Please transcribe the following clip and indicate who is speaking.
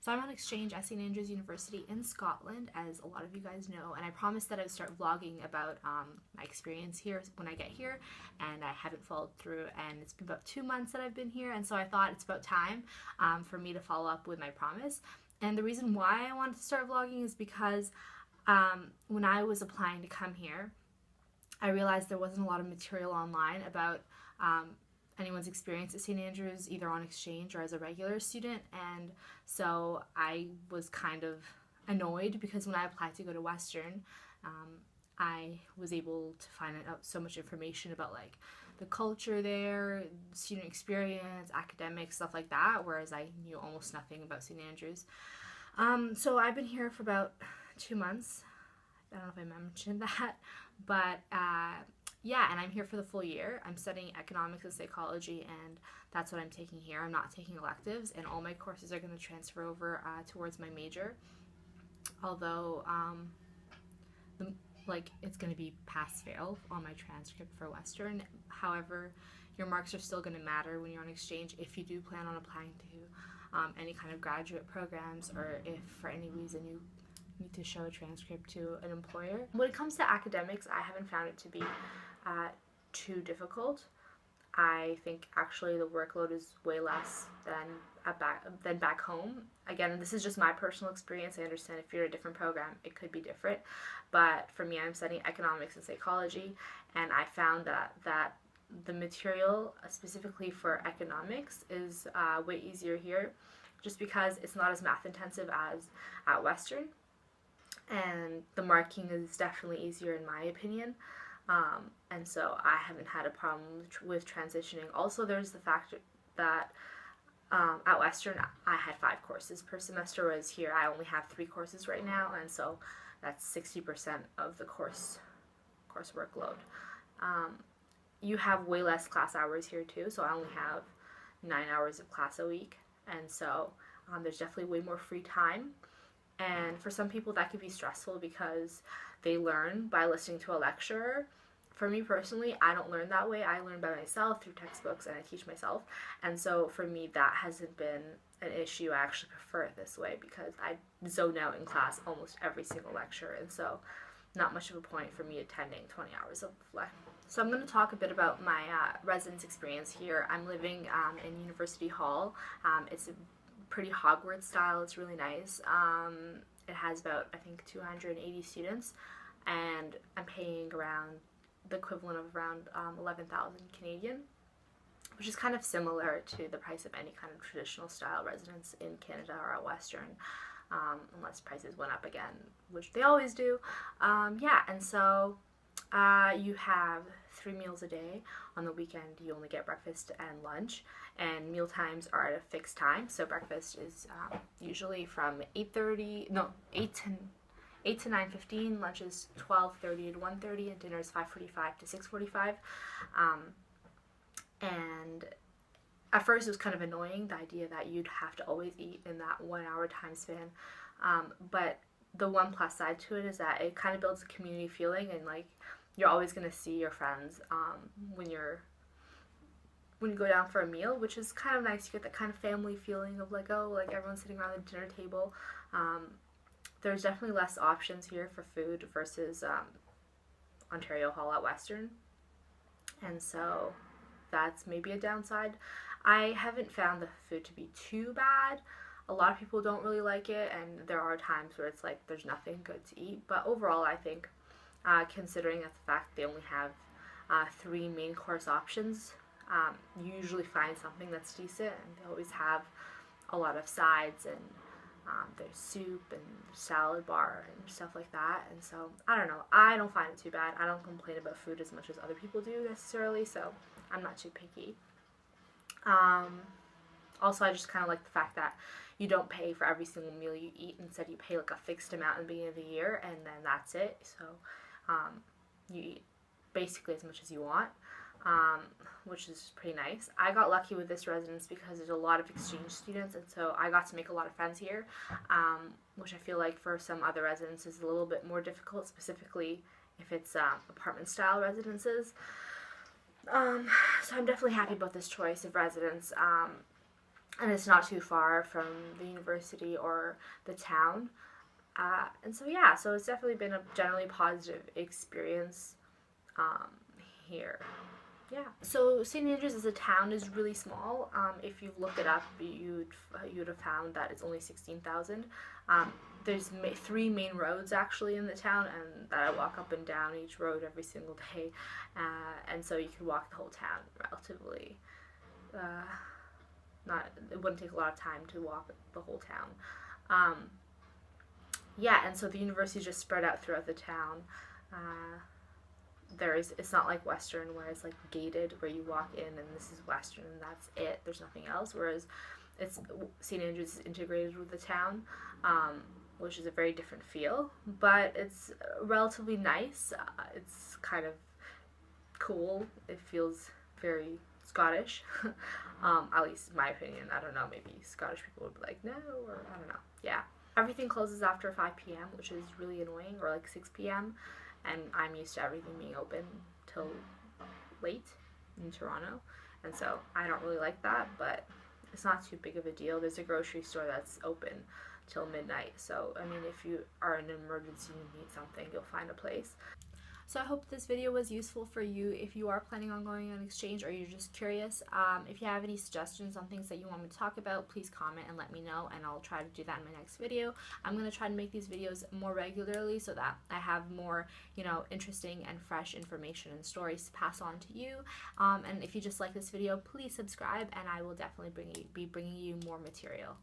Speaker 1: So I'm on exchange at St. Andrews University in Scotland, as a lot of you guys know, and I promised that I would start vlogging about my experience here when I get here, and I haven't followed through, and it's been about 2 months that I've been here, and so I thought it's about time for me to follow up with my promise. And the reason why I wanted to start vlogging is because when I was applying to come here, I realized there wasn't a lot of material online about anyone's experience at St. Andrews, either on exchange or as a regular student, and so I was kind of annoyed because when I applied to go to Western, I was able to find out so much information about like the culture there, student experience, academics, stuff like that, whereas I knew almost nothing about St. Andrews. So I've been here for about 2 months. I don't know if I mentioned that, but yeah, and I'm here for the full year. I'm studying economics and psychology, and that's what I'm taking here. I'm not taking electives, and all my courses are going to transfer over towards my major. Although, it's going to be pass-fail on my transcript for Western. However, your marks are still going to matter when you're on exchange if you do plan on applying to any kind of graduate programs, or if for any reason you need to show a transcript to an employer. When it comes to academics, I haven't found it to be too difficult. I think actually the workload is way less than back home. Again, this is just my personal experience. I understand if you're in a different program, it could be different. But for me, I'm studying economics and psychology, and I found that the material specifically for economics is way easier here, just because it's not as math intensive as at Western. And the marking is definitely easier in my opinion, and so I haven't had a problem with transitioning. Also, there's the fact that at Western I had 5 courses per semester, whereas here I only have 3 courses right now, and so that's 60% of the course workload. You have way less class hours here too, so I only have 9 hours of class a week, and so there's definitely way more free time. And for some people that could be stressful because they learn by listening to a lecturer. For me personally, I don't learn that way. I learn by myself through textbooks, and I teach myself. And so for me, that hasn't been an issue. I actually prefer it this way because I zone out in class almost every single lecture, and so not much of a point for me attending 20 hours of lecture. So I'm going to talk a bit about my residence experience here. I'm living in University Hall. It's a pretty Hogwarts style. It's really nice. It has about, I think, 280 students, and I'm paying around the equivalent of around 11,000 Canadian, which is kind of similar to the price of any kind of traditional style residence in Canada or at Western, unless prices went up again, which they always do. Yeah, and so you have 3 meals a day. On the weekend, you only get breakfast and lunch, and meal times are at a fixed time. So breakfast is usually from 8 to 9:15. Lunch is 12:30 to 1:30, and dinner is 5:45 to 6:45. And at first, it was kind of annoying, the idea that you'd have to always eat in that 1 hour time span. But the one plus side to it is that it kind of builds a community feeling, and like you're always going to see your friends when you go down for a meal, which is kind of nice. You get that kind of family feeling of like, oh, like everyone's sitting around the dinner table. There's definitely less options here for food versus Ontario Hall at Western, and so that's maybe a downside. I haven't found the food to be too bad. A lot of people don't really like it, and there are times where it's like there's nothing good to eat, but overall I think considering the fact they only have 3 main course options, you usually find something that's decent, and they always have a lot of sides, and there's soup and salad bar and stuff like that, and so I don't know, I don't find it too bad. I don't complain about food as much as other people do necessarily, so I'm not too picky. Also, I just kind of like the fact that you don't pay for every single meal you eat. Instead, you pay like a fixed amount in the beginning of the year, and then that's it. So you eat basically as much as you want, which is pretty nice. I got lucky with this residence because there's a lot of exchange students, and so I got to make a lot of friends here, which I feel like for some other residences is a little bit more difficult, specifically if it's apartment style residences. So I'm definitely happy about this choice of residence. and it's not too far from the university or the town. And so yeah, so it's definitely been a generally positive experience um, here. Yeah. So St. Andrews as a town is really small. If you look it up, you'd have found that it's only 16,000. There's three main roads actually in the town, and that I walk up and down each road every single day, and so you can walk the whole town relatively. Uh, Not it wouldn't take a lot of time to walk the whole town. Um, yeah, and so the university is just spread out throughout the town. Uh, it's not like Western where it's like gated where you walk in and this is Western and that's it. There's nothing else. Whereas it's St. Andrews is integrated with the town, which is a very different feel, but it's relatively nice. It's kind of cool. It feels very Scottish, at least in my opinion. I don't know, maybe Scottish people would be like, no, or I don't know. Yeah. Everything closes after 5 p.m., which is really annoying, or like 6 p.m., and I'm used to everything being open till late in Toronto, and so I don't really like that, but it's not too big of a deal. There's a grocery store that's open till midnight, so I mean, if you are in an emergency and you need something, you'll find a place. So I hope this video was useful for you if you are planning on going on exchange or you're just curious. If you have any suggestions on things that you want me to talk about, please comment and let me know, and I'll try to do that in my next video. I'm going to try to make these videos more regularly so that I have more, interesting and fresh information and stories to pass on to you. And if you just like this video, please subscribe, and I will definitely be bringing you more material.